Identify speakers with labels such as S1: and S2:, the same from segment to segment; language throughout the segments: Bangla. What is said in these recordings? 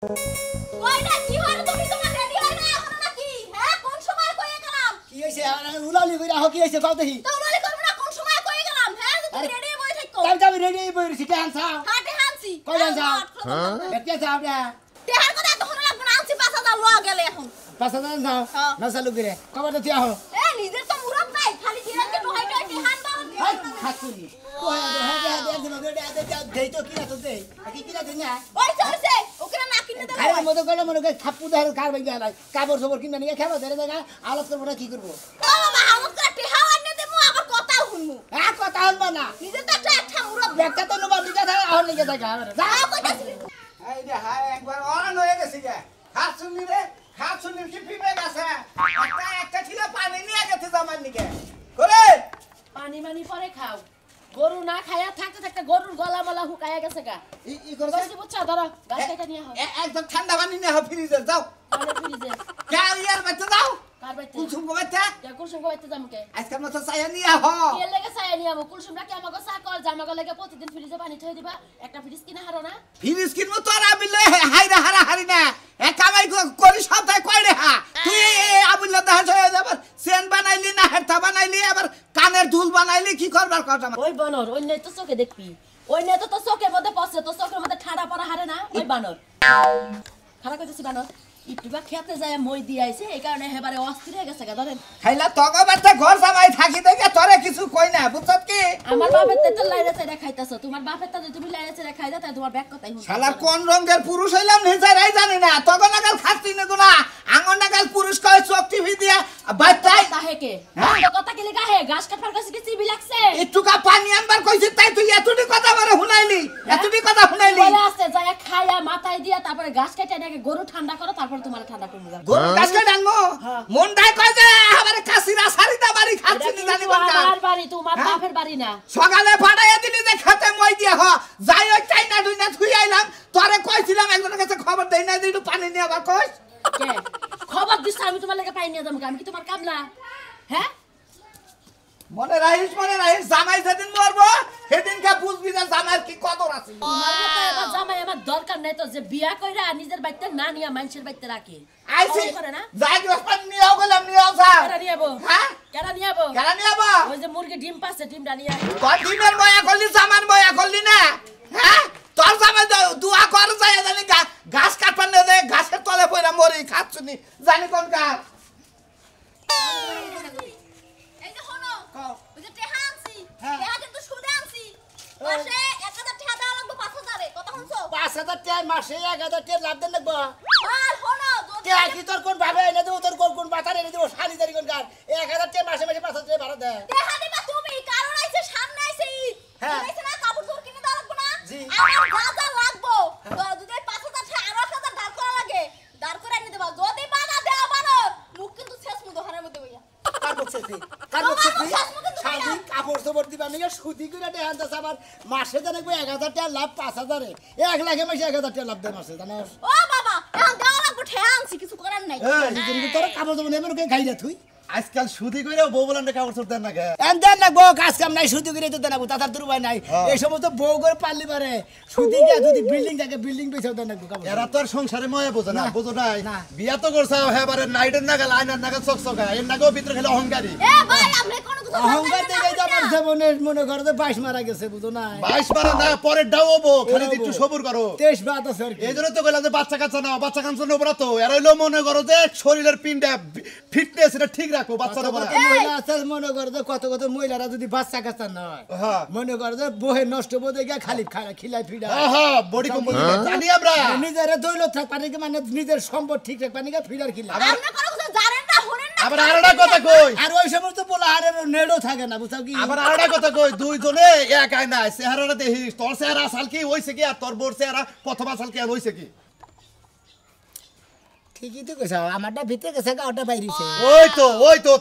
S1: কই না কি হলো তুমি তোমার রেডি হয় না এখন নাকি হ্যাঁ কোন সময় কইয়ে গেলাম
S2: কি হইছে উলালি কইরা হ কি হইছে কও দেখি
S1: তো উলালি করব না কোন সময় কইয়ে গেলাম হ্যাঁ তুমি রেডি বই থাকো
S2: তাই রেডি বই রছি তে আনছাও
S1: হাটে হানছি
S2: কই আনছাও বেটিয়া যাও না
S1: তেহার কথা তখন লাগবে না আনছি 5000 ল গেলে এখন
S2: 5000 যাও না চালু করে কবে তো দিয়া হ
S1: এ নিজের তো মুরত নাই খালি জিরাকে ঢোহাই ঢোহাই তেহান দাও
S2: খাতুনি কই হ্যাঁ একদিন গড়ে দেই তো কিনা তো দেই কি কিনা দেই না
S1: ওই চলছে ওকে না কিনে দেব
S2: আরে মতো গেল মনে করে থাপ্পু দেহার কার ভাই গেল কাপড় সবর কিনা নিয়ে খেলো ধরে জায়গা আলাপ করব না কি করব
S1: বাবা আমত করে তেহাও আনে দেমু আবার কথা শুনমু
S2: কথা হল না
S1: নিজে তো একটা মুরত
S2: একটা তো নবা লিখা থাকে আর লিখা থাকে
S1: যাও কইতাছি
S3: এই রে হাই একবার অন হয়ে গেছে গে খাসুনি কি পিবে গেছে একটা ছিল পানি নিয়ে গেছে জামান নিকে করে
S4: পানি মানি পরে খাও গরু না খায়া থাকতে থাকতে গরুর গলা মালা হুকায়া গেছে গা
S2: ই করে
S4: বসে বুঝছা ধরো গাছ কেটে নিয়ে হয়
S3: একদম ঠান্ডা পানি নিয়ে ফ্রিজে যাও
S4: মানে ফ্রিজে
S3: কে ইয়ার বাচ্চা যাও
S4: কার বাইতে
S3: কুলসুম গো বাচ্চা
S4: কে কুলসুম কইতে যামকে
S3: আজকে মতো চাইয়া নিয়ে হ
S4: কে লাগা চাই নিয়া মো কুলসুমরা কি আমাগো সাকল জামাগো লাগা প্রতিদিন ফ্রিজে পানি থই দিবা একটা ফ্রিজ কিনা হারো না
S3: ফ্রিজ কিনবো তোর আবিলে হাইরা হারা হারি না এ কামাই করি সপ্তাহে কয় রে হা তুই আবিলে দেখা হয়ে যাবার সেন বানাইলি না হেরতা বানাইলি আবার কানের দুল বানাইলি কি করবার কথা
S4: ওই বানর ওই নাই তো চোখে দেখবি ওই নাই তো চোখের মধ্যে পড়ছে তো চোখের মধ্যে ঠাড়া পড়া হারে না ওই বানর খারাপ কইতেছি বানর ইটুবা খেতে যায় মই দি আইছে এই কারণে হেবারে অস্থির হয়ে গেছে গা ধরেন
S3: খাইলা তগো বাচ্চা ঘর জামাই থাকি দেখে তোরে কিছু কই না বুঝছত কি
S4: আমার বাপের তো লাইরে চাইরা খাইতাছো তোমার বাপের তো তুমি লাইরে চাইরা খাইদা তাই তোমার ব্যাগ কথাই শুনছো
S3: শালার কোন রঙের পুরুষ হইলাম নিজেরাই জানি না তগো নাগাল খাচ্ছি না গুনা আঙ্গন নাগাল পুরুষ কয় চোখ টিভি দিয়া বাচ্চাই
S4: তাহে কে তো কথা কি লাগা হে গাছ কাটার কাছে কি চিবি লাগছে
S3: একটুকা পানি আনবার কইছি তাই তুই এতটি কথা বলে শুনাইলি এতটি কথা শুনাইলি
S4: বলে আছে যায় খায়া মাথায় দিয়া তারপরে গাছ কেটে নাকি গরু ঠান্ডা করো তারপর তোমার ঠান্ডা করব
S3: গরু গাছকে ডানমো মনটাই কয় যে আমারে কাশিরা সারিতা বাড়ি খাচ্ছি না জানি কোন
S4: আমার বাড়ি তোমার বাপের বাড়ি না
S3: সকালে ফাটাইয়া দিলি যে খেতে মই দিয়া হ যাই ওই চাইনা দুইনা থুই আইলাম তোরে কইছিলাম একজনের কাছে খবর দেই না দিলু পানি নিয়ে আবার কইস
S4: কে খবর দিছ আমি তোমার লাগা পাই নিয়ে যাম আমি কি তোমার কামলা হ্যাঁ
S3: মনে রাখিস জামাই যেদিন মরবো সেদিন কা বুঝবি যে জামাইয়ের কি কদর আছে
S4: তোমার মতো এবার জামাই আমার দরকার নাই তো যে বিয়া কইরা নিজের বাড়িতে না নিয়া মানুষের বাড়িতে রাখে
S3: আইছি
S4: করে না
S3: যাই গ্রহণ নিয়েও গেলাম নিয়েও যা
S4: কেডা নিয়াবো
S3: হ্যাঁ
S4: কেডা নিয়াবো
S3: কেন নিয়াবো
S4: ওই যে মুরগি ডিম পাচ্ছে ডিমটা নিয়া
S3: তোর ডিমের বয়া করলি জামান বয়া করলি না হ্যাঁ তোর জামাই দুয়া কর যায় জানি গাছ কাটপান না দে গাছের তলে পয়রা মরি খাচ্ছুনি জানি কোন কাজ
S1: এই যে হলো ওই যে টেহা আনছি
S2: হ্যাঁ।
S1: টেহা কিন্তু সুদে আনছি মাসে 1000 টাকা দেওয়া লাগবে 5000 এ কথা শুনছো
S2: 5000 টাকা মাসে 1000 টাকা লাভ দেন লাগবো
S1: আর হলো যদি
S2: কে কি তোর কোন ভাবে এনে দেব তোর কোন বাতার এনে দেব শালি দারি কোন কার 1000 টাকা মাসে 5000 টাকা ভাড়া দে
S1: টেহা দিবা তুমি কারণ আইছে সামনে আইছে ঈদ
S2: হ্যাঁ।
S1: আইছে না কাপড় চোপড় কিনে দেওয়া লাগবে না
S2: জি।
S1: আমার বাজার লাগবো যদি 5000 টাকা আর 1000 দাঁড় করা লাগে দাঁড় করে এনে দেবা যদি বাধা দেওয়া বানর মুখ কিন্তু শেষ মুখ হারার মধ্যে বইয়া
S2: কার বকছে শালি কাপড় সবর দিবা নিয়ে সুদি করে দেন দাস আবার মাসে জানে 1000 টাকা লাভ 5000 এ 1 লাখে মাসে 1000 টাকা লাভ দে মাসে জানাস
S1: ও বাবা এখন দেওয়া লাগবে ঠেয়া আনছি কিছু করার নাই
S2: এই তোর কাপড় সবর নেবে কে খাইরা তুই
S5: আজকাল সুদি কইরা বউ বলান কাপড় চোর দেন না কে
S2: এন দেন লাগবো কাজ কাম নাই সুদি করে তো দেন লাগবো তাতার তোর উপায় নাই এই সমস্ত বউ করে পারলি পারে সুদি কে যদি বিল্ডিং থাকে বিল্ডিং বেচাও দেন লাগবো কাপড়
S5: এরা তো আর সংসারে ময়ে বোঝে না
S2: না।
S5: বুঝো নাই
S2: না।
S5: বিয়া তো করছাও হেবারে নাইটের নাগাল আয়নার নাগাল চকচকা এর নাগাল ভিতরে খেলে অহংকারী
S1: এ ভাই আমরা কোনো কিছু
S2: অহংকার দেখে তো আমার জীবনে মনে করে তো 22 মারা গেছে বুঝো না
S5: 22 মারা না পরে ডাউবো খালি একটু সবুর করো
S2: 23 বাদ আছে আর কি
S5: এই জন্য তো কইলাম যে বাচ্চা কাচ্চা নাও বাচ্চা কাচ্চা নেবো না তো এর হইলো মনে করো যে শরীরের পিন্ডা ফিটনেস এটা ঠিক রাখো বাচ্চারা বলা
S2: মহিলা আছে মনে করে যে কত কত মহিলারা যদি বাচ্চা কাচ্চা নয়
S5: হ্যাঁ
S2: মনে করে যে বহে নষ্ট বোধে গিয়ে খালি খিলাই ফিডা
S5: হ্যাঁ বডি কম্পোজ জানি আমরা
S2: নিজের দৌলত থাক পানি মানে নিজের সম্পদ ঠিক রাখ পানি ফিডার খিলা
S1: আমরা কোনো কিছু জানেন না শুনেন না
S5: আবার আরেকটা কথা কই
S2: আর ওই সমস্ত পোলা হারের নেড়ো থাকে না বুঝাও কি
S5: আবার আরেকটা কথা কই দুইজনে এক আয়না চেহারাটা দেখিস তোর চেহারা আসাল কি হইছে কি আর তোর বোর চেহারা প্রথম আসাল কি আর হইছে কি
S2: ঠিকই তো কইছ আমারটা ভিতরে গেছে ওটা বাইরেছে
S5: ওই তো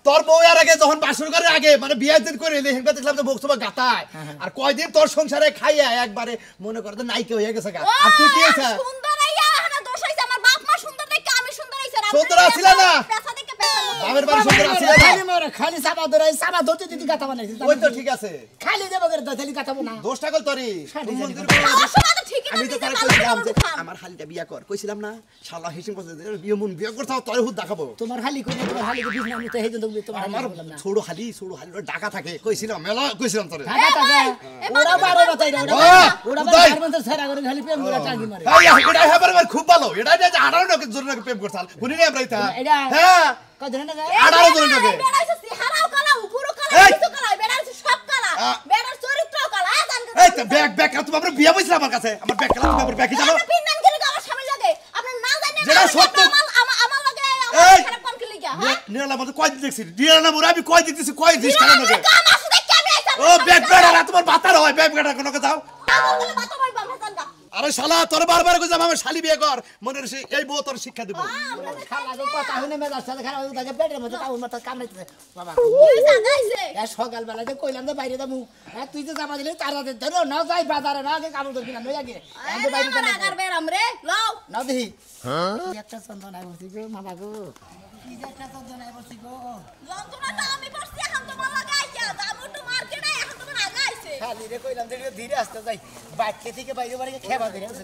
S5: তোর বউ এর আগে যখন বাসর করে আগে মানে বিয়ের দিন করে এলে হেনকা দেখলাম যে বকসবা গাতায় আর কয়দিন তোর সংসারে খাইয়া একবারে মনে করে নাইকে হয়ে গেছে গা আর তুই কি হইছে
S1: সুন্দর আইয়া না দোষ হইছে আমার বাপ মা সুন্দর দেখে আমি সুন্দর হইছে
S5: সুন্দর আছিল না?
S1: পেশা দেখে পেশা
S5: বাবার বাড়ি সুন্দর আছিল না
S2: খালি মোর খালি সাবা ধরাই সাবা ধরতে দিদি গাতা বানাইছি
S5: ওই তো ঠিক আছে
S2: খালি দেব করে খালি গাতাবো না
S5: দোষটা কল তোরই
S2: সাড়ে
S5: মন্দির
S1: আমার সময় তো ঠিক ঠিকই
S5: আমি তো
S1: নিজে
S5: তারে
S1: ভালো
S5: কইছিলাম
S1: করে
S5: যে
S1: খান।
S5: আমার হালিটা বিয়া কর কইছিলাম না শালা হিসিম করতে বিয়ে মন বিয়া করতে তোরে হুদ দেখাবো
S2: তোমার হালি করে তোমার হালি কে বিজনা আমি তো হেজন তুমি তোমার
S5: আমার
S2: বললাম না
S5: ছোড়ো হালি ডাকা থাকে কইছিলাম মেলা কইছিলাম তোরে
S2: টাকা টাকা ওরা বারে বাতাই না ওরা বারে গার্মেন্টস ছাড়া করে খালি প্রেম করে টাঙ্গি মারে
S5: এটা হবার খুব ভালো এটা যে 18 লোকের জন্য প্রেম করছাল শুনি না আমরা এটা
S2: এটা
S5: হ্যাঁ
S2: কজন না যায়
S5: 18 জন লোকে
S1: বেড়াইছে সিহারাও কালা উপরও কালা
S5: এই!
S1: নিচু কালা বেড়াইছে সব কালা বেড়ার চরিত্রও কালা জান
S5: এই তো ব্যাগ তুমি আমরা বিয়া বইছিলাম আমার কাছে আমার ব্যাগ খেলা তুমি আমার ব্যাগই জানো
S1: আপনি পিন নাম করে আমার স্বামী লাগে আপনি না জানেন
S5: যেটা সত্য
S1: আমার লাগে
S5: এই!
S1: আমার খারাপ কোন কি লাগা হ্যাঁ
S5: নিরালা মধ্যে কয় দিন দেখছি নিরালা মোরে আমি কয় দিতেছি কয় দিস কেন নাকি
S1: কাম আছে দেখি আমি আইতাম
S5: ও ব্যাগ বেড়া তোমার বাতার হয় ব্যাগ বেড়া কোনো কথা
S1: বলে বাতা ভাই বাবা জানগা
S5: আরে শালা তোর বারবার কইতাম আমার শালি বিয়ে কর মনের এই বউ তোর শিক্ষা দেব
S2: খালা তো কথা হইনে মেজাজ সাথে খারাপ হয়ে থাকে পেটের মধ্যে কাউর মাথা কামড়াইতেছে বাবা
S1: কি জানাইছে
S2: এ সকাল বেলাতে কইলাম তো বাইরে যাবো হ্যাঁ তুই তো জামা দিলে তারা ধরো না যাই বাজারে না আগে কাপড় কিনা লই আগে আমি তো বাইরে
S1: আমার আগার বেরাম রে লও
S2: না দেখি কি একটা চন্দনায় বসি গো মামা গো কি যে একটা চন্দনায় বসি গো
S1: যন্ত্রণাটা আমি করছি এখন তোমার লাগে আইয়া দামু তো মার্কেটে এখন তোমার আগা আইছে
S2: খালি রে কইলাম যে ধীরে আসতে যাই বাইকে থেকে বাইরে বাড়ি খেবা ধরে আছে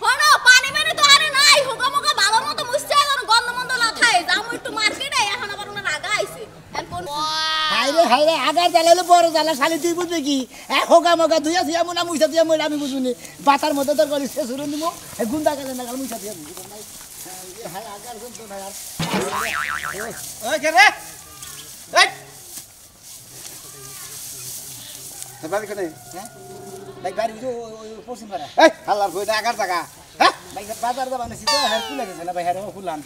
S1: হনো পানি মেরে তো আরে নাই হুগা মুগা ভালো মতো মুছছে এখন গন্ধ মন্দ না খায় দামু একটু মার্কেটে এখন আবার ওনার আগা আইছে এখন কোন
S2: হাই রে আগার জ্বালালে বড় জ্বালা শালি তুই বুঝবি কি হোগা মগা ধুইয়া থুয়া মুনা মুইসা দিয়া মই আমি বুঝুনি বাতার মধ্যে তোর গলি শেষ হরুন দিমু গুন্ডা কাজে না গাল মুইসা দিয়া হাই আগার যন্ত্র না আর
S3: ওই কে রে এই সবাই কেন
S2: হ্যাঁ ভাই বাড়ি তো পশ্চিম পাড়া
S3: এই হাল্লার কই না আগার জায়গা হ্যাঁ
S2: ভাই বাজার যাবা নাছি তো হ্যাঁ খুলে গেছে না ভাই হ্যাঁ খুললাম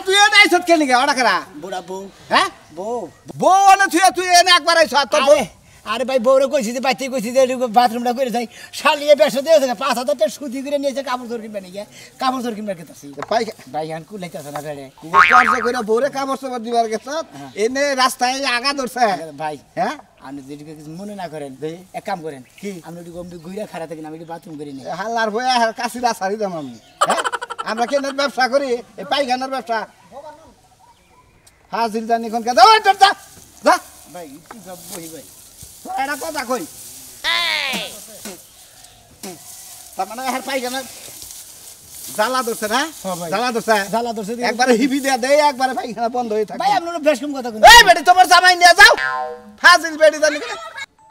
S3: তুই এনে আইছত কে নিগে ওটা করা
S2: বুড়া বউ
S3: হ্যাঁ
S2: বউ
S3: বউ না তুই এনে একবার আইছ তোর বউ
S2: আরে ভাই বউরে কইছি যে বাইতে কইছি যে বাথরুমটা করে যাই শালিয়ে বেশ দিয়েছে 5,000 টাকা সুদি করে নিয়েছে কাপড় চোর কিনবে নাকি কাপড় চোর কিনবে কেতাছি
S3: পাই
S2: ভাই হান কুলাইতেছে না বেড়ে
S3: কার্য করে বউরে কামড় সবার দিবার গেছ এনে রাস্তায় আগা ধরছে
S2: ভাই
S3: হ্যাঁ
S2: আপনি যদি কিছু মনে না করেন এক কাম করেন কি আপনি যদি গম ঘুরে খাড়া থাকেন আমি বাথরুম করি নি
S3: হাল্লার বই কাশিরা সারি দাম আমি হ্যাঁ আমরা কেনের ব্যবসা করি এই পাইখানার ব্যবসা হাজির জানি কোন কাজ ওই তোর যা
S2: ভাই কি সব বহি ভাই
S3: এটা কথা কই তার মানে আর পাইখানা জ্বালা ধরছে না
S2: হ্যাঁ ভাই।
S3: জ্বালা ধরছে
S2: জ্বালা ধরছে দিয়ে-
S3: একবারে হিবি দেয়া দেয় একবারে পাইখানা বন্ধ হয়ে থাকে
S2: ভাই আপনারা বেশ কম কথা কোন
S3: এই বেটি তোমার জামাই নিয়ে যাও ফাজিল বেটি জানি কেন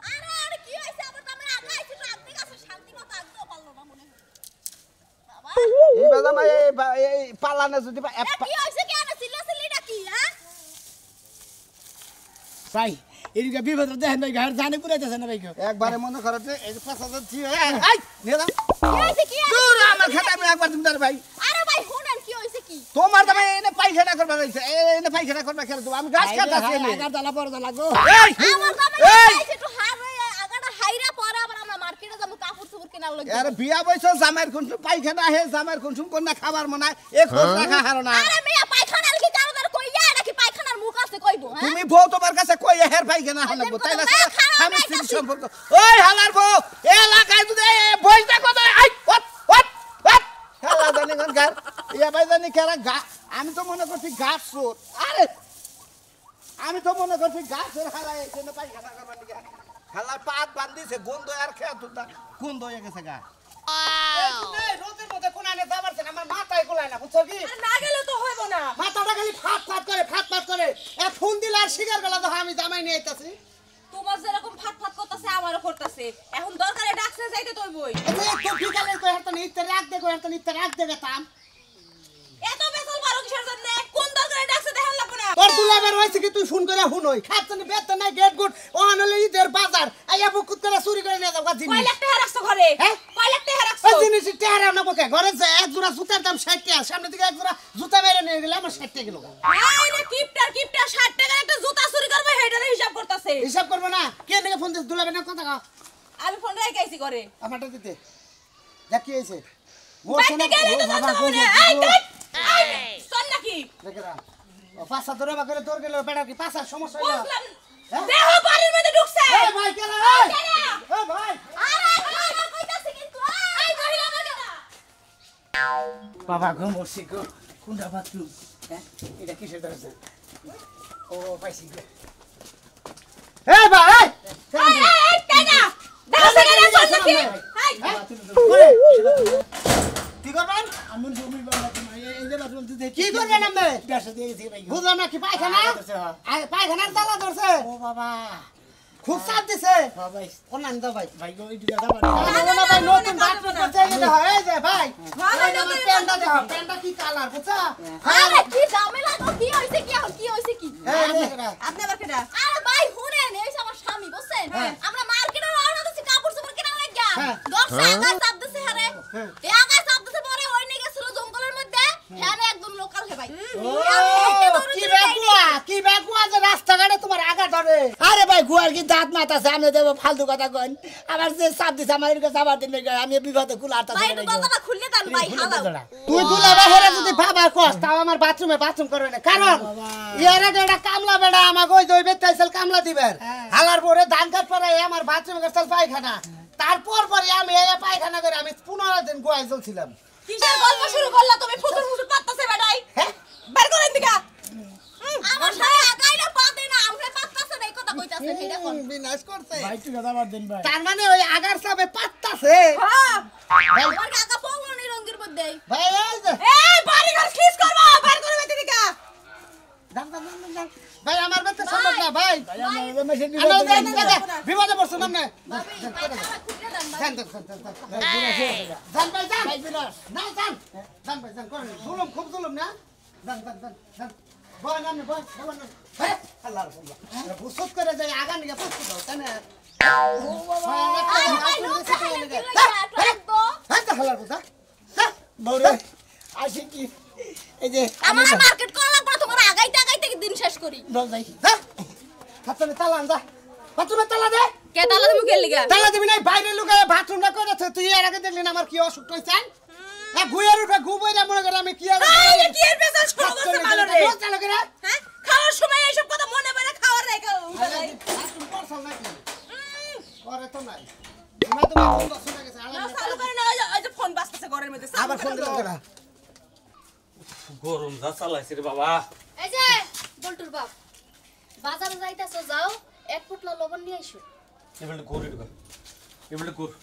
S1: আরে আরে কি হইছে আবার তোমার আগা আইছে তো আপনি কাছে শান্তি মতো আগতেও পারলো না মনে হয় বাবা
S3: এই জামাই এই পালানে যদি
S1: এ কি হইছে কি আনা চিল্লাচিল্লিটা কি হ্যাঁ
S2: ভাই এদিকে বিপদ দেখেন ভাই ঘর জানে পুরাইতেছে না ভাই কেউ
S3: একবারে মনে করো যে এই 5,000 দিয়ে এই নিয়ে যাও
S1: কি হইছে কি
S3: দূর আমার খাতা আমি একবার তুমি দাঁড় ভাই
S1: আরে ভাই শুনেন কি হইছে কি
S3: তোমার জামাই এনে পায়খানা করবা যাইছে এনে পায়খানা করবা খেলে তুমি আমি গাছ কাটা আছি এনে
S2: আগার জ্বালা বড় জ্বালা গো
S3: এই
S1: আমার দামে
S3: এই
S1: আইছে একটু হার হয়ে আগাটা হাইরা পরে আবার আমরা মার্কেটে যাবো কাপড় চোপড় কেনার লাগবে
S3: আরে বিয়া বইছো জামাইর কোনসুম পায়খানা হে জামাইর কোনসুম কোন না খাবার মনে এ খোঁজ রাখা হারো না
S1: আরে মেয়া পায়খানার কি কারদার কইয়া নাকি পায়খানার মুখ আছে কইবো হ্যাঁ
S3: তুমি বউ তোমার কাছে কই হের পায়খানা হলো তাই না আমি স্ত্রী সম্পর্ক ওই হালার বউ এলাকায় যদি বইটা কত আই ওট ওট ওট খেলা জানি কোনকার ইয়া ভাই জানি কেরা গা আমি তো মনে করছি গাছ চোর আরে আমি তো মনে করছি গাছের হালায় এখানে পায়খানা করবার দিকে হালার পাত বান্ধিছে গন্ধ আর খেয়া তুলতা গন্ধ হয়ে গেছে গা রোদের মধ্যে কোনানে যাবার আমার মাথায় গোলায় না বুঝছো কি
S1: না গেলে তো হইব না
S3: মাথাটা খালি ফাট করে এ ফোন দিলে আর শিকার গলা তো আমি জামাই নিয়ে আইতাছি
S1: তোমার যেরকম ফাট ফাট করতেছে আমারও করতেছে এখন দরকারে ডাকছে যাইতে তুই বই
S3: তো বিকালে কই হাতে নিতে রাখ দে বেতাম
S1: এত বেসল বারো কিসের জন্য কোন দরকারে ডাকছে দেখেন লাগবে না
S3: তোর দুলাবার হইছে কি তুই ফোন করে হুনই খাচ্ছনি বেতন নাই গেট গুড ওহানলে ঈদের বাজার আইয়া বুকুত করে চুরি করে নিয়ে যাও জিনিস
S1: কয় লাখ টাকা রাখছো ঘরে
S3: হ্যাঁ?
S1: কয় লাখ টাকা রাখছো
S3: ওই জিনিস টেহারা না বকে ঘরে যে এক জোড়া জুতার দাম 60 টাকা সামনে দিকে এক জোড়া জুতা মেরে নিয়ে গেলে আমার 60 টাকা গেল
S1: এই রে কিপটার 60 টাকার একটা জুতা চুরি করবে হেডার হিসাব করতেছে
S3: হিসাব করব না কে নিকে ফোন দিস দুলাবার না কথা কও
S1: আমি ফোন রাখাইছি করে
S3: আমারটা দিতে যা কি হইছে
S1: বাইতে গেলে তো
S3: বাবা,
S1: জানতে হবে না এই এই শোন নাকি
S3: দেখরা ও পাঁচটা ধরে বা করে তোর গেল বেটা কি পাঁচটা সমস্যা হইলো
S1: বুঝলাম
S3: হ্যাঁ?
S1: দেহ বাড়ির মধ্যে ঢুকছে
S3: এই ভাই কেলা এই এই ভাই
S1: আরে কইতাছে কিন্তু এই মহিলা মহিলা
S2: বাবা গো মরছি গো কোনটা বাথরুম হ্যাঁ এটা কিসের দরজা ও পাইছি গো
S3: এ ভাই
S1: এই কেনা দাও সেখানে চল নাকি হাই
S3: কি করবেন
S2: আমি জমি বাবা এই যে বাথরুম দিতে
S3: কি করবেন আপনি
S2: দেশে দিয়ে গেছি ভাই
S3: বুঝলাম না কি পায়খানা পায়খানার জ্বালা ধরছে
S2: ও বাবা
S3: খুব চাপ দিছে
S2: ভাই
S3: ও নান দাও ভাই
S2: ভাই গো এইটা যাবা
S3: ভাই নতুন বাথরুম করতে গেলে হয় এই যে ভাই
S1: ভালো
S3: এই যে আমার প্যান্টটা দেখো প্যান্টটা কি কালার বুঝছা
S1: আরে কি ঝামেলা গো কি হইছে কি এখন কি হইছে কি
S4: আপনি আবার কেডা
S1: আরে ভাই শুনেন এই যে আমার স্বামী বুঝছেন আমরা মার্কেটে রওনা দিছি কাপড় চোপড় কেনা লাগিয়া
S3: হ্যাঁ।
S1: দর্শা আগায় চাপ দিছে হারে এই আগায় চাপ দিছে পরে ওই নিয়ে গেছিল জঙ্গলের মধ্যে হ্যাঁ একদম লোকাল হে ভাই
S3: কি বেকুয়া যে রাস্তাঘাটে তোমার আগা ধরে
S2: আরে ভাই গুয়ার কি দাঁত মাথা সামনে দেবো ফালতু কথা কন আমার যে চাপ দিছে আমার কাছে আবার দিন আমি বিগত কুল আটা
S1: ভাই একটু দরজাটা খুললে দেন ভাই হালাও
S3: তুই দুলা বাহিরে যদি বাবা কস তাও আমার বাথরুম করবে না কারণ ইয়ারে একটা কামলা বেড়া আমাকে ওই দই বেতাইছিল কামলা দিবেন হালার পরে ধান কাট পরে আমার বাথরুমে গেছাল পায়খানা তারপর পরে আমি এই পায়খানা করে আমি 15 দিন গোয়ায় চলছিলাম
S1: কিসের গল্প শুরু করলা তুমি ফুটুর ফুটুর পাত্তাছে বেটাই
S3: হ্যাঁ
S1: বের করেন দিকা আমার সাথে আগাইরা পাতে না আমরা পাত্তাছে না এই কথা কইতাছে এটা কোন
S3: বিনাশ করতে
S2: ভাই তুই কথা বাদ দিন ভাই
S3: তার মানে ওই আগার সাবে পাত্তাছে
S1: হ্যাঁ আমার কাকা পঙ্গল নিরঙ্গের মধ্যে
S3: ভাই এই যে
S1: এই বাড়ি ঘর খিস করবা বের করে বেতে দিকা
S3: দাম ভাই আমার বেতে সম্ভব না ভাই
S2: ভাই আমরা মেশিন
S3: বিপদে পড়ছো না
S1: ভাবি পায়খানা খুলে দেন ভাই
S3: জান ভাই জান
S2: ভাই বিনাশ
S3: না জান জান ভাই জান করেন জুলুম খুব জুলুম না জান বয় নাম বয় বয় না হ্যাঁ আল্লাহর আল্লাহ বুসত করে যাই আগা নিয়ে পড়তে দাও তাই না
S1: আরে ভাই লোক খাইলে কি লাগতো
S3: হ্যাঁ তো হালার বুঝা
S2: বউরে আসি কি এই যে
S1: আমার মার্কেট করা লাগবে না, তোমার আগাইতে আগাইতে দিন শেষ করি
S2: দল যাই
S3: হ্যাঁ হাতলে তালা আন যা বাথরুমে তালা দে
S1: কে তাহলে তুমি গেল লিগা
S3: তালা দিবি না বাইরে লুকায় বাথরুমটা করেছে তুই এর আগে দেখলি না আমার কি অসুখ হইছে না গুয়ের উঠে গুবইরা মনে করে আমি কি আর
S1: এই কি এর পেছন শুরু করতে ভালো রে
S3: চালু করে
S1: হ্যাঁ খাওয়ার সময় এইসব কথা মনে পড়ে খাওয়ার রেখো
S3: বাথরুম করছল নাকি করে তো নাই তোমার তো ফোন বসে গেছে
S1: চালু করে না ওই যে ফোন বাজতেছে ঘরের মধ্যে
S3: আবার ফোন দিলাম কেন
S6: গরম যা চালাইছে রে বাবা
S7: এই যে বল্টুর বাপ বাজারে যাইতাছো যাও এক পুটলা লবণ নিয়ে আইসো
S6: এবারে গরু ঢুকা এবারে গরু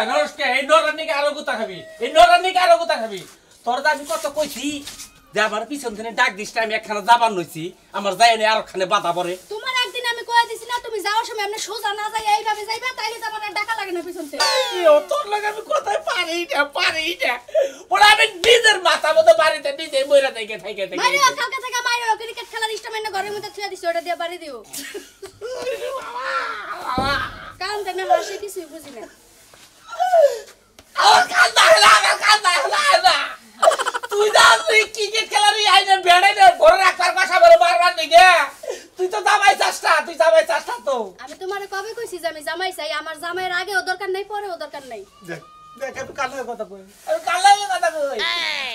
S6: নরসকে এই নরানিকে আরো গুতা খাবি তোর দা আমি কত কইছি যে আমার পিছন থেকে ডাক দিস আমি একখানা যাবার নইছি আমার যাই না আরখানে বাধা পড়ে
S7: তোমার একদিন আমি কয়ে দিছি না তুমি যাওয়ার সময় আপনি সোজা না যাই এইভাবে যাইবা তাইলে তো আমার আর টাকা লাগে না পিছন থেকে
S6: তোর লাগে আমি কোথায় পারি না ওরা আমি নিজের মাথা মতো বাড়িতে নিজে মইরা থেকে
S7: মাইরো কালকে থেকে মাইরো ক্রিকেট খেলার স্টামেন্ট ঘরের মধ্যে থুয়া দিছি ওটা দিয়ে বাড়ি দিও কাম দেনে হাসি কিছুই বুঝি না
S6: তুই জানি ক্রিকেট খেলার আইনে বেড়াই না ঘরে রাখার কথা বলে বারবার দিকে তুই তো জামাই চাষটা তো
S7: আমি তোমারে কবে কইছি যে আমি জামাই চাই আমার জামাইয়ের আগেও দরকার নাই পরেও দরকার নাই
S6: দেখ আমি কালের কথা কই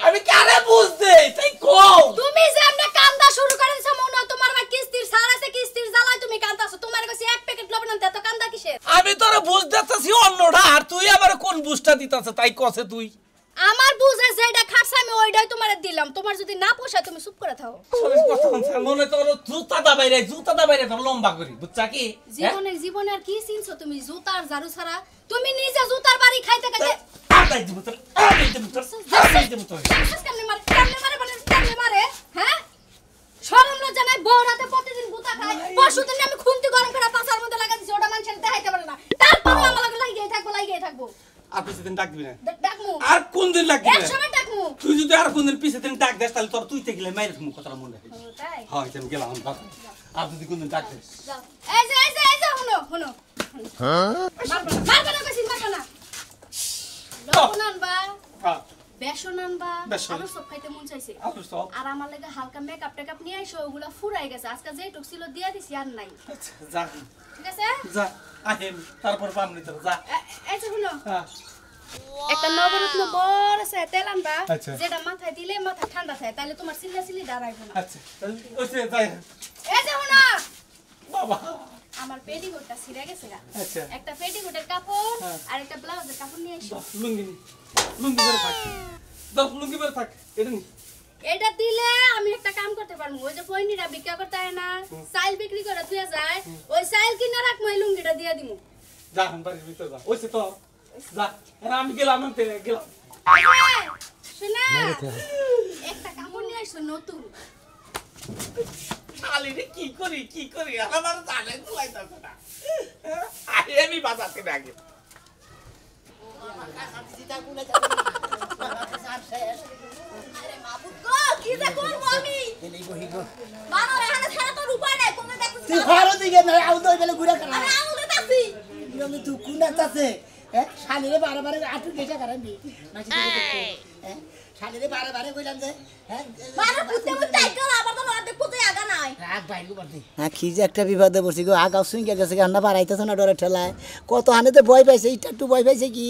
S6: আমি কারে বুঝতে তাই কও
S7: তুমি যে আমনে কান্দা শুরু করে দিছো মনে তোমার ভাই কিস্তির সারাইছে কিস্তির জ্বালায় তুমি কান্দাছো তোমার কাছে এক প্যাকেট লবণ আনতে এত কান্দা কিসের
S6: আমি তোরা বুঝ দিতেছি অন্যটা আর তুই আবার কোন বুঝটা দিতেছে তাই কছে তুই
S7: আমার বুঝে যেটা খাটছে আমি ওইটাই তোমারে দিলাম তোমার যদি না পোষায় তুমি চুপ করে থাও
S6: মনে তোর জুতা দাবাইরে তোর লম্বা করি বুঝছা কি
S7: জীবনে আর কি চিনছো তুমি জুতার ঝাড়ু ছাড়া তুমি নিজে জুতার বাড়ি খাইতে খাইতে কেমনে মারে হ্যাঁ শরম লজ্জা নাই বউ রাতে প্রতিদিন গুতা খায় পরশুদিন আমি খুন্তি গরম করে পাছার মধ্যে লাগা দিছি ওটা মানুষের দেখাইতে পারে না তারপর আমার লাগে লাগিয়ে থাকবো
S6: আর পিছদিন ডাক দিবি না
S7: ডাকমু
S6: আর কোন দিন লাগবে
S7: এক সময় ডাকমু
S6: তুই যদি আর কোন দিন পিছদিন ডাক দেস তাহলে তোর তুই থেকে মাইরে তুমি কথাটা মনে রাখিস
S7: তাই
S6: হয় আমি গেলাম আর যদি কোন দিন ডাক দেস
S7: যাও এই যে হুনো মারবা না বেশি মারবা না লবণ আনবা
S6: হ্যাঁ
S7: বেসন আনবা
S6: বেসন।
S7: আলু সব খাইতে মন চাইছে
S6: আলু সব?
S7: আর আমার লাগে হালকা মেকআপ টেকআপ নিয়ে আইসো ওগুলা ফুরাই গেছে আজকে যেটুক ছিল দিয়ে দিছি আর নাই
S6: যা
S7: ঠিক আছে
S6: যা আহিম তারপর পামনি তোর যা
S7: এই যে হুনো
S6: হ্যাঁ
S7: একটা নবরত্ন বড় আছে তেল আনবা
S6: আচ্ছা।
S7: যেটা মাথায় দিলে মাথা ঠান্ডা থাকে তাহলে তোমার সিল্লি দাঁড়াইবে না
S6: আচ্ছা তাহলে ওইসে যাই
S7: এই যে হুনো
S6: বাবা
S7: আমার পেটিকোটটা ছিঁড়ে গেছে গা
S6: আচ্ছা।
S7: একটা পেটিকোটের কাপড়
S6: হ্যাঁ।
S7: আর একটা ব্লাউজের কাপড় নিয়ে আইসো
S6: লুঙ্গি বের থাক লুঙ্গি বের থাক এটা নি
S7: এটা দিলে আমি একটা কাম করতে পারবো। ওই যে পয়নিরা বিক্রি করতে হয় না, চাইল বিক্রি করে তুই যায়, ওই চাইল কিনে রাখ, মই লুঙ্গিটা দিয়ে দিমু।
S6: যা এখন বাড়ির ভিতরে যা ওইসে তো যা আমি গেলাম আমি গেলাম
S7: শোনা একটা কাপড় নিয়ে আসছো নতুন।
S6: শালি রে কি করি আমার জানে তুলাইতাছে না আমি বাজাতে আগে
S1: আরে মাবুদ গো কি যে করব আমি বানর এখানে ছাড়া তোর উপায় নাই কোন দেখছিস
S2: তুই ঘরের দিকে না আউ তো বেলে ঘুরে করা
S1: আমি আউলে তাছি
S2: আমি তুই কোন আছে শালিরে বারে বারে আটু গেছে কারণবি মাছি শালিরে বারে বারে কইলাম যে
S1: বানর কুত্তে মুত্তে আইগল আবার তো নড়তে কুত্তে আগা নাই
S2: রাগ বাইরু করতে হ্যাঁ কি যে একটা বিপদে পড়ছি গো আগাও সুইঙ্গে গেছে গান্না বাড়াইতেছ না ডরে ঠেলায় কত হানেতে ভয় পাইছে একটু ভয় পাইছে কি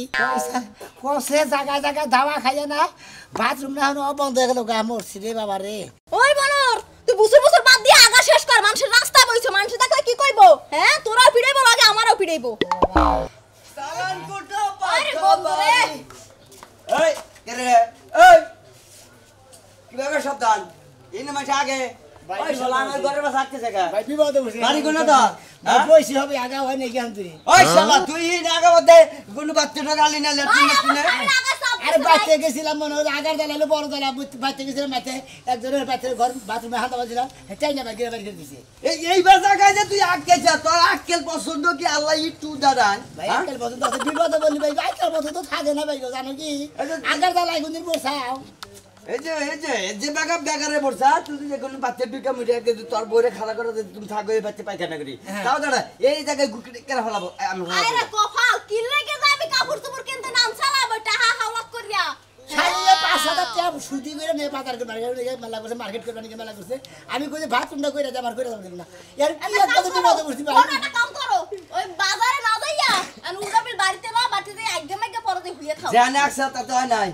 S2: কসে জায়গা জায়গা দাওয়া খাইয়া না বাথরুম না হনো বন্ধ হয়ে গেল গা মরছি রে বাবা রে
S1: ওই বানর তুই বুসুর বুসুর বাদ দিয়ে আগা শেষ কর মানুষের রাস্তা বইছো মানুষ দেখলে কি কইবো হ্যাঁ তোরাও পিড়াইবো লাগে আমারও পিড়াইবো
S3: সালান কোটো
S1: আরে বন্ধু রে
S3: এই কে রে এই কিভাবে সাবধান ইনে মাসে আগে ওই শালা আমার ঘরে বসে থাকতেছে কা
S2: ভাই বিপদে পড়ছি
S3: বাড়ি কোন তো
S2: বইছি হবে আগা হয় নাকি আনতে
S3: ওই শালা তুই ইনে আগে মধ্যে কোন বাচ্চাটা গালি না লেট্রিন লেট্রিনে
S2: আরে বাইতে গেছিলাম মনে হয় আগার দালালে বড় দালা বাইতে গেছিলাম মাঠে একজনের বাইতে ঘর বাথরুমে হাত বাজিলাম চাই না বাইরে বাইরে দিয়েছে
S3: এই জায়গায় যে তুই আটকে যা তোর আটকেল পছন্দ কি আল্লাহ একটু দাঁড়ান
S2: ভাই আজকাল পর্যন্ত আছে বিপদে বললি ভাই আজকাল পর্যন্ত থাকে না ভাই জানো কি আগার দালায় কোনদিন বসাও
S3: এই যে বেগারে বসা তুই যে কোন বাচ্চা টুকা মুড়িয়া কে তোর বইরে খালা করে তুমি থাকো এই বাচ্চা পায়খানা করি তাও দাঁড়া এই জায়গায় গুকড়ি কেন ফলাবো আমি
S1: আরে কফাল কি লাগে যাবি কাপড় চোপড় কিনতে নাম চালাবো টাহা হাওলাত করিয়া
S2: সাইলে 5,000 টাকা সুদি করে নে বাজার করে মেলা করছে মার্কেট করে নিয়ে মেলা করছে আমি কই যে ভাত তুমটা কইরা আমার কইরা দাম না এর কি একটা তো বিপদে পড়ছি ভাই
S1: কোন একটা কাম করো ওই বাজারে না যাইয়া আর উড়াবিল বাড়িতে না বাটিতে একদম একদম পরে হুইয়া খাও
S3: জানে আকসা তা তো হয় নাই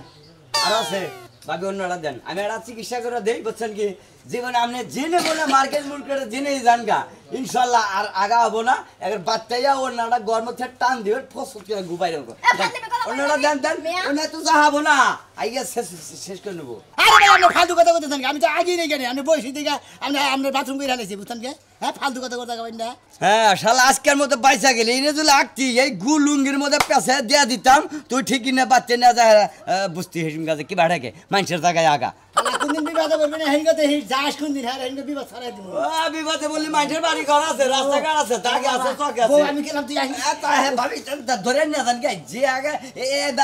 S3: আর আছে ভাবি অন্যরা দেন আমি একটা চিকিৎসা করে দেই বুঝছেন কি জীবনে আপনি জেনে বলে মার্কেট মুরকেটে জেনেই জানগা ইনশাল্লাহ আর আগা হবো না একবার বাচ্চাইয়া অন্যরা গরম থেকে টান দিবে ফসল করে গুবাই দেবো অন্যরা দেন দেন অন্য তো যাহাবো না আইয়া শেষ করে নেবো
S2: আরে ভাই আপনি ফালতু কথা বলতেছেন আমি তো আগেই নেই জানি আমি বসে দিকে আমি আপনার বাথরুম করে আনাইছি বুঝছেন কি হ্যাঁ ফালতু কথা করতে যাবেন না
S3: হ্যাঁ শালা আজকের মতো পয়সা গেলে এনে যদি আঁকতি এই গুলুঙ্গির মধ্যে পেঁচে দিয়ে দিতাম তুই ঠিকই না বাচ্চা না যা বুঝতি হেসিম গাছে কি বাড়াকে মানুষের জায়গায় আগা
S2: কোনদিন বিবাদে বলবেন হেনগতে যাস কোনদিন হ্যাঁ হেনগে বিবাদ ছড়াই দিব
S3: বিবাদে বললি মানুষের বাড়ি ঘর আছে রাস্তাঘাট আছে তাকে আছে চকে
S2: বউ
S3: আছে
S2: আমি গেলাম তুই আসি
S3: ভাবি ধরে নিয়ে যান কে যে আগে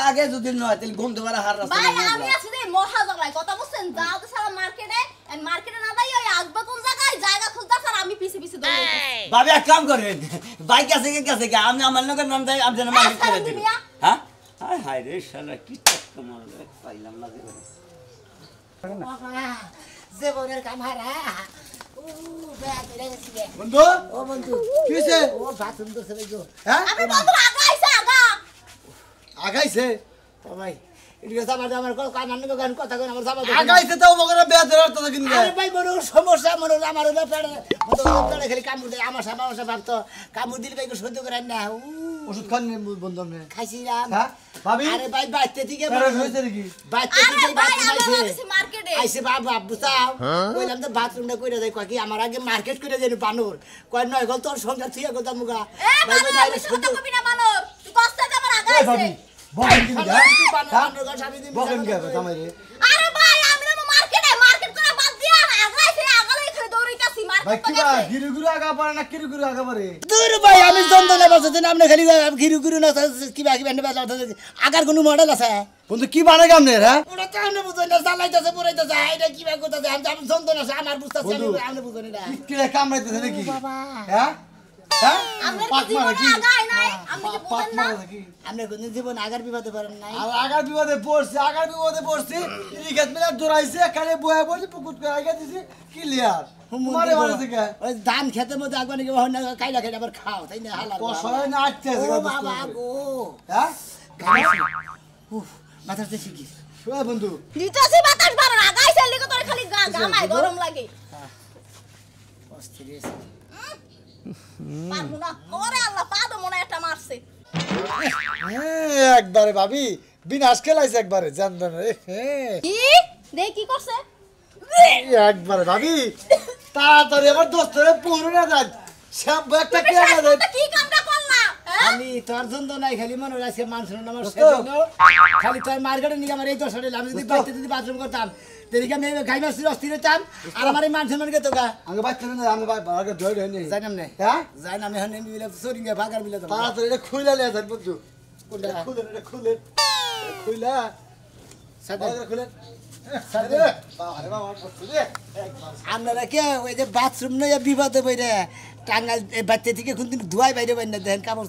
S3: আগে যদি নয় তাহলে ঘুম ধরে হার রাস্তা
S1: ভাই আমি আছি রে মহা জগলাই কথা বুঝছেন যাও তো সারা মার্কেটে মার্কেটে না যাই ওই আগবা কোন জায়গায় জায়গা খুঁজতা স্যার আমি পিছে পিছে দৌড়াই
S3: ভাবি এক কাম করেন বাইক আছে কে আমি আমার লোকের নাম দেয় আমি যেন মার্কেট করে দিই হ্যাঁ হায় হায় রে শালা কি টাকা মারবে পাইলাম না
S2: জীবনের কামারা ও ব্যাগ লেগেছি
S5: বন্ধু
S2: ও বন্ধু
S5: কি হইছে
S2: ও বাথরুম তো চলে গো
S5: হ্যাঁ
S1: আমি বন্ধু আগা আইছে আগা
S5: আগাইছে
S2: ও ভাই এদিকে আমার কান কথা কই আমার যাবা
S5: আগাইছে তো মগরা বেয়া ধরার তো কিন্তু
S2: আরে ভাই বড় সমস্যা মনে হলো আমার হলো পেড়ে খালি কামড় দেয় আমার সামনে ভাবতো কামড় দিলে ভাই সহ্য করেন না
S5: ওষুধ খান বন্ধু নে
S2: খাইছিলাম
S5: হ্যাঁ ভাবি
S2: আরে ভাই বাইতে থেকে
S5: প্যারাস হইছে নাকি
S2: বাইতে
S1: আরে
S2: থেকে
S1: ভাই
S2: বাথরুম
S1: আমি
S2: আইছে
S1: আইছি মার্কেটে
S2: আইছে বাবা বুঝাও কইলাম তো বাথরুমটা কইরা দেয় কয় কি আমার আগে মার্কেট করে যাই বানর কয় নয় গল তোর সংসার থিয়া কথা মুগা
S1: এ বানর আমি কথা কবি না বানর তুই কষ্টে যা আমার আগা
S5: এই
S1: আইছে
S5: ভাবি বকেন কি হ্যাঁ বকেন কি
S2: বানর
S5: জামাই রে
S1: আরে ভাই আমি তো মার্কেট করে বাদ দিয়া আগা আইছে আগা লই খালি দৌড়াইতাছি
S5: ভাই
S1: মার্কেট
S5: কি বা গিরুগুরু আগা পারে না কিরুগুরু আগা পারে
S2: দূর ভাই আমি যন্ত্রণা বাঁচাতেন আপনি খালি ঘিরু না কিবা কিবা আগার কোনো মডেল আছে
S5: বন্ধু কি বানাই গামনে হ্যাঁ
S2: ওটা তো আপনি বুঝেন না জ্বালাইতেছে পুরাইতেছে এটা কিবা করতেছে আমি যন্ত্রণা আছে আমার বুঝতেছি
S5: বন্ধু,
S2: আপনি বুঝেন না
S5: কি রে কামড়াইতেছে নাকি
S2: বাবা
S5: হ্যাঁ হ্যাঁ
S1: আমরা
S5: পাক
S1: কি
S5: মারা
S1: জীবনে
S5: কি
S1: আগা আই নাই আমি কি
S5: পাক
S1: বুঝেন না
S5: মারা কি
S2: আপনি কোন জীবন আগার বিপদে পারেন নাই
S5: আর আগার বিপদে পড়ছি রিগেট মেলা দৌড়াইছে কালে বয়া পড়ছে পুকুর করে আগা দিছে ক্লিয়ার মারে মারে থেকে
S2: ওই ধান খেতে মধ্যে আগুন কি হন না কাইলা খাইলা আবার খাও তাই না হালাল
S5: কষায় না আটতে
S2: ও বাবা গো
S5: হ্যাঁ
S2: উফ মাথাতে শিখি
S5: শুয়ে বন্ধু
S1: দিতাছি বাতাস বারণ আগা আইছে লিগে তোর খালি গামায় গরম লাগে
S2: অস্থির
S1: পারবো না ওরে আল্লাহ পাদো মনে একটা মারছে
S5: একবারে ভাবি বিনাশ খেলাইছে একবারে জানবেন রে
S1: কি দেখ কি করছে
S2: একবারে ভাবি তাড়াতাড়ি আমার দোস্তরে পৌঁছে না যান শ্যাম্পু একটা কে না যান
S1: কি কামটা করলা
S2: খালি তোর জন্য নাই খালি মনে হয় আজকে মানুষ আমার খালি তোর মার্কেটে নিয়ে আমার এই দশটা আমি যদি বাইতে যদি বাথরুম করতাম তেরিকা আমি গাই মাসির অস্থির হতাম আর আমার এই মানুষের মনে তো গা
S8: আগে বাচ্চা না আমি আগে ধরে ধরে নেই
S2: যাই নাম নে
S8: হ্যাঁ
S2: যাই নামে হন মিলে সরিঙ্গা ভাগার মিলে তো
S8: তাড়াতাড়ি এটা খুইলা লিয়া যান বন্ধু
S2: কোনটা
S8: খুলে এটা খুলে খুইলা
S2: সাদা
S8: আগে খুলে
S2: সাদা
S8: আরে বাবা বসু রে
S2: আপনারা কে ওই যে বাথরুম নয় বিপদে বইরে টাঙ্গাল বাচ্চা থেকে কোনদিন ধোয়াই বাইরে বাইরে দেখেন কাপড়